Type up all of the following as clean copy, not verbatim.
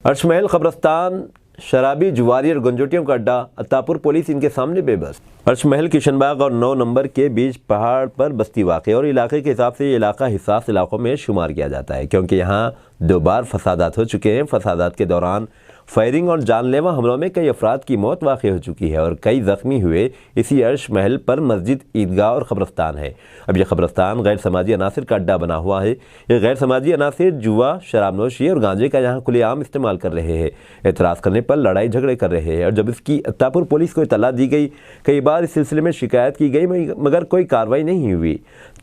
अर्शमहल कब्रस्तान, शराबी, जुआरी और गंजोटियों का अड्डा। अत्तापुर पुलिस इनके सामने बेबस। अर्शमहल, किशनबाग और 9 नंबर के बीच पहाड़ पर बस्ती वाक़ और इलाके के हिसाब से ये इलाका हिसास इलाकों में शुमार किया जाता है, क्योंकि यहाँ 2 बार फसादात हो चुके हैं। फसादात के दौरान फायरिंग और जानलेवा हमलों में कई अफराद की मौत वाक़ हो चुकी है और कई ज़ख्मी हुए। इसी अर्शमहल पर मस्जिद, ईदगाह और क़ब्रस्तान है। अब यह क़ब्रस्तान गैर समाजी अनासिर का अड्डा बना हुआ है। ये गैर समाजी अनासिर जुआ, शराबनोशी और गांजे का यहाँ खुलेआम इस्तेमाल कर रहे हैं। एतराज़ करने पर लड़ाई झगड़े कर रहे हैं और जब इसकी अत्तापुर पुलिस को इत्तला दी गई, कई बार इस सिलसिले में शिकायत की गई, मगर कोई कार्रवाई नहीं हुई।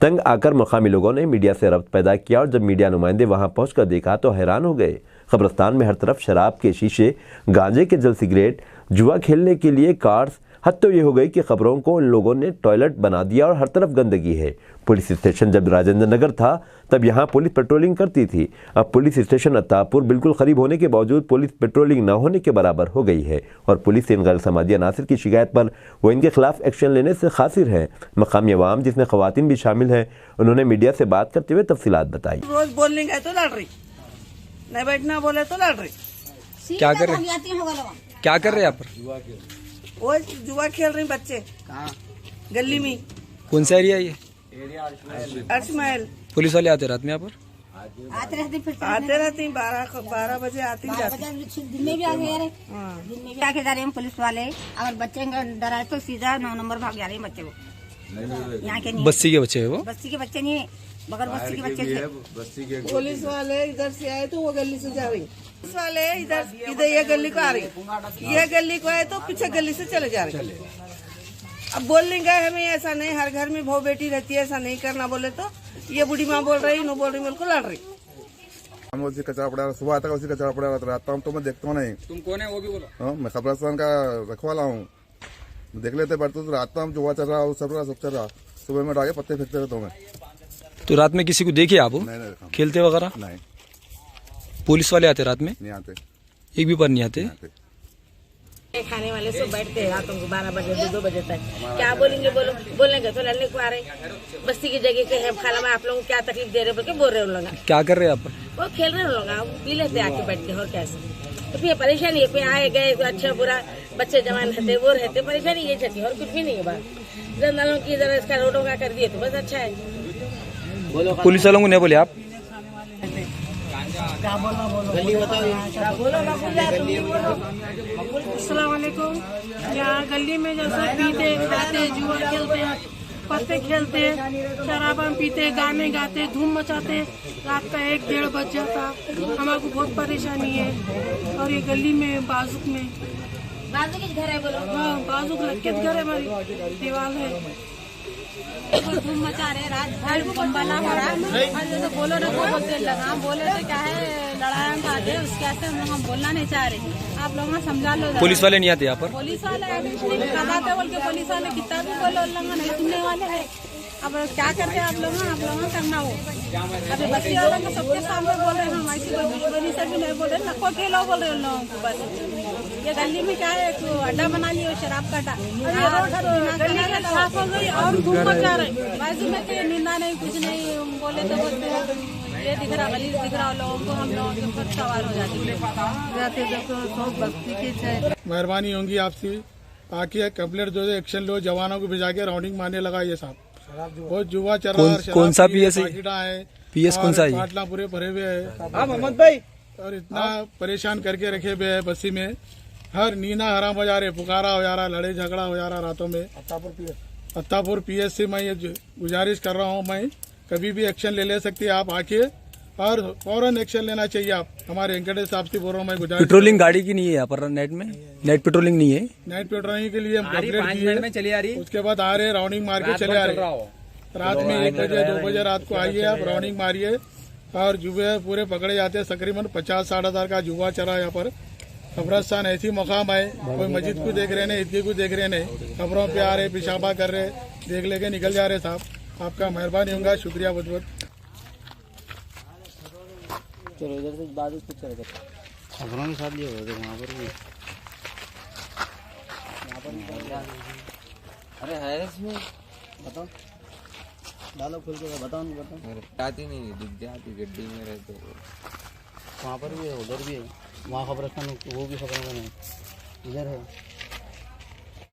तंग आकर मकामी लोगों ने मीडिया से रब्त पैदा किया और जब मीडिया नुमाइंदे वहाँ पहुँच कर देखा तो हैरान हो गए। कब्रस्तान में हर तरफ शराब के शीशे, गांजे के जल सिगरेट, जुआ खेलने के लिए कार्ड्स। हद तो ये हो गई कि खबरों को इन लोगों ने टॉयलेट बना दिया और हर तरफ गंदगी है। पुलिस स्टेशन जब राजेंद्र नगर था तब यहाँ पुलिस पेट्रोलिंग करती थी। अब पुलिस स्टेशन अत्तापुर बिल्कुल करीब होने के बावजूद पुलिस पेट्रोलिंग न होने के बराबर हो गई है और पुलिस इन गैर समाजी अनासिर की शिकायत पर वो इनके खिलाफ एक्शन लेने से खासिर है। मकामी अवाम, जिसमें खवातीन भी शामिल हैं, उन्होंने मीडिया से बात करते हुए तफसीलात बताई। रोज बोलने गए तो लड़ रही, नहीं बैठना बोले तो लड़ रही। क्या कर रहे हैं यहाँ पर? वो जुआ खेल रही बच्चे गली में। कौन सा एरिया है ये? अर्शमहल। पुलिस वाले आते रात में यहाँ पर? आते रहती 12 बजे आती दिन में भी आ गए। दिन में भी आके जा रहे हैं पुलिस वाले। अगर बच्चे डरा तो सीधा 9 नंबर भाग जा रहे हैं बच्चे को। यहाँ के नहीं, बस्ती के बच्चे है वो? बस्ती के बच्चे नहीं है, बगैर बस्ती के बच्चे थे। पुलिस वाले इधर से आए तो वो गली से जा रही, पुलिस वाले इधर ये गली को आ रही, ये गली को आए तो पीछे गली से चले जा रहे। अब बोलने गए हमें ऐसा नहीं, हर घर में बहू बेटी रहती है, ऐसा नहीं करना बोले तो ये बूढ़ी माँ बोल रही, नो बोल रही, बिल्कुल लड़ रही। हम उसी कचरा पड़ा, सुबह आता उसी कचरा पड़ा रहता हूँ तो मैं देखता हूँ नहीं। तुम कौन है वो भी बोलो? मैं कब्रस्तान का रखवाला हूँ, देख लेते बैठते तो रात में जुआ चल रहा, सब चल रहा। सुबह में आगे पत्ते फेंकते रहता हूँ मैं। तो रात में किसी को देखे आप? नहीं, खेलते वगैरह? नहीं। पुलिस वाले आते रात में? नहीं आते, एक भी बार नहीं आते। खाने वाले सब बैठते हैं रातों को 12 बजे 2 बजे तक। क्या बोलेंगे? बोलेंगे तो लड़ने को आ रहे। बस्ती की जगह के है, खाला में आप लोगों को क्या तकलीफ दे रहे बोल के बोल रहे लोग। क्या कर रहे हैं आप? वो खेल रहे लोग, पी लेते आके बैठ के। और कैसे तो फिर परेशानी है, कोई आए गए तो अच्छा बुरा बच्चे जवान रहते, वो रहते, परेशानी ये छठी और कुछ भी नहीं है। बात जनरलों की जरा इसका रोडों का कर दिए तो बस अच्छा है। पुलिस वालों को नहीं बोले आप? अस्सलाम वालेकुम। यहाँ गली में जैसे पीते खाते, जुआ खेलते, पत्ते खेलते, शराबा पीते, गाने गाते, धूम मचाते। रात का 1-1:30 बज जाता। हमारे को बहुत परेशानी है। और ये गली में बाजुक में घर है, बोलो। हाँ, बाजुक लटके घर है, हमारी दीवार है। धूम मचा रहे, रात भर बम्बाला हो रहा है। तो बोलो ना, बोलते लगा बोले तो क्या है, लड़ाई का आगे उसके हम बोलना नहीं चाह रहे। आप लोग ना समझा लो। पुलिस वाले नहीं आते यहाँ पर? पुलिस वाले बताते बोल के पुलिस वाले कितना भी बोलो नहीं सुनने वाले है। अब क्या करते हैं आप लोग करना हो। अभी बस्ती वालों को सबके सामने बोल रहे हैं, हम ऐसी कोई दुश्मनी से भी नहीं बोल रहे, नको खेलो बोल रहे उन लोगों को। बस ये गली में क्या है, अड्डा बना लिया शराब का अड्डा, साफ हो गई और धूम मचा रहे। बाजू में तो निंदा नहीं, कुछ नहीं बोले तो बोलते ये दिख रहा, गली दिख रहा लोगों को, हम लोगों के ऊपर सवार हो जाते। मेहरबानी होंगी आपसे, आके कंप्लेंट दो, एक्शन लो, जवानों को भिजा के राउंडिंग मारने लगा ये साहब। बहुत जुआ चल रहा है। कौन सा पीएस है? पीएस कौन सा है? पाटला पूरे भरे हुए है मोहम्मद भाई, और इतना परेशान करके रखे हुए है बस्ती में। हर नीना हराम हो जा रहे, पुकारा हो जा रहा, लड़े झगड़ा हो जा रहा रातों में। अत्तापुर पीएस से मैं ये गुजारिश कर रहा हूँ, मैं कभी भी एक्शन ले सकती है आप आके, और फौरन एक्शन लेना चाहिए आप। हमारे वेंकटेश साहब से बोल रहा हूँ मैं गुजारिश। पेट्रोलिंग गाड़ी की नहीं है यहाँ पर नेट में? नेट पेट्रोलिंग नहीं है? नाइट पेट्रोलिंग के लिए हम कंप्लेंट किए, उसके बाद आ रहे राउंडिंग मार के चले आ रहे। रात में 1 बजे 2 बजे रात को आइए आप, राउंडिंग मारिए और जुए पूरे पकड़े जाते हैं। तकरीबन 50-60 हज़ार का जुआ चला यहाँ पर। कब्रस्तान ऐसी मकाम है, कोई मस्जिद को देख रहे नहीं, ईदगाह को देख रहे नहीं, खबरों पे आ रहे, पेशाबा कर रहे, देख लेके निकल जा रहे। साहब आपका मेहरबानी होगा, शुक्रिया बहुत बहुत। चलो इधर से बाद में कुछ करेगा, खबरों के साथ ये हो गया वहाँ पर भी। अरे है इसमें, बताओ डालो खुल के, बताओ नहीं बताओ। आती नहीं दिख जाती गड्डी में रहते। वहाँ पर भी है, उधर भी है, वहाँ खबरस्तान वो भी खबर नहीं, इधर है।